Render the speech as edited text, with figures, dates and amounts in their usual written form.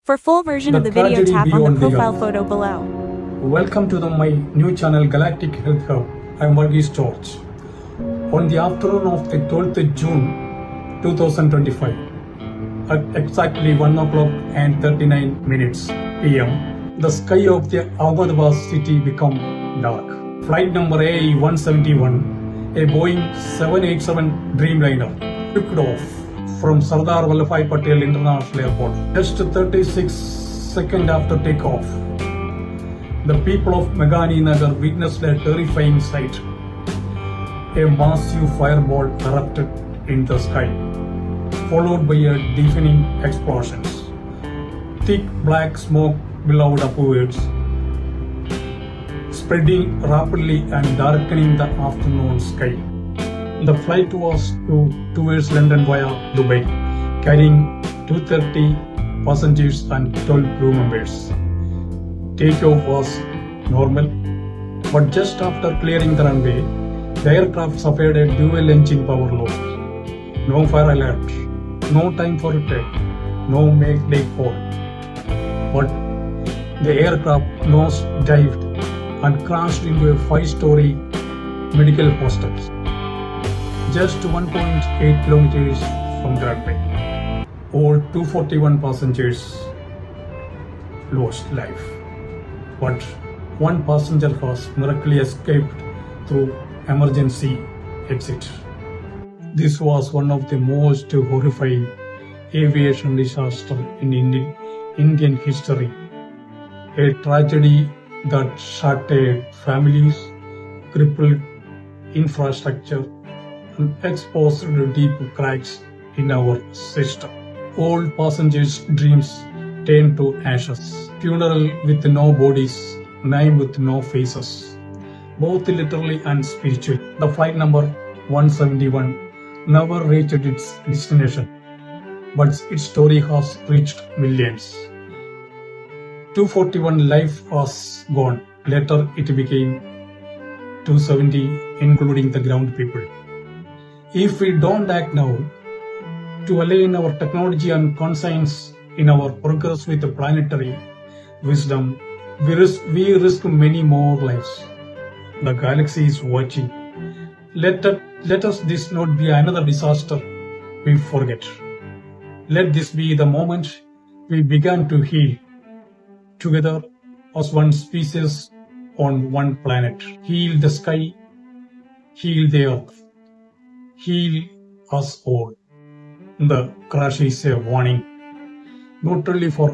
For full version of the video, tragedy tap on the beyond the profile earth. photo below. Welcome to my new channel Galactic Health Hub. I am Varghese George. On the afternoon of the 12th June 2025, at exactly 1 o'clock and 39 minutes p.m., the sky of the Ahmedabad city became dark. Flight number A171, a Boeing 787 Dreamliner, took off from Sardar Vallabhbhai Patel International Airport. Just 36 seconds after takeoff, the people of Megani Nagar witnessed a terrifying sight. A massive fireball erupted in the sky, followed by a deafening explosions. Thick black smoke billowed upwards, spreading rapidly and darkening the afternoon sky. The flight was towards London via Dubai, carrying 230 passengers and 12 crew members. Takeoff was normal, but just after clearing the runway, the aircraft suffered a dual-engine power loss. No fire alert, no time for return, no make-day call. But the aircraft nose dived and crashed into a five-storey medical hostel, just 1.8 kilometers from the runway. All 241 passengers lost life, but one passenger has miraculously escaped through emergency exit. This was one of the most horrifying aviation disasters in Indian history. A tragedy that shattered families, crippled infrastructure, and exposed deep cracks in our system. All passengers' dreams turned to ashes. Funeral with no bodies, name with no faces, both literally and spiritually. The flight number 171 never reached its destination, but its story has reached millions. 241 life was gone. Later it became 270, including the ground people. If we don't act now to align our technology and conscience in our progress with the planetary wisdom, we risk many more lives. The galaxy is watching. Let us this not be another disaster we forget. Let this be the moment we began to heal together as one species on one planet. Heal the sky, heal the earth, heal us all. The crash is a warning, not only for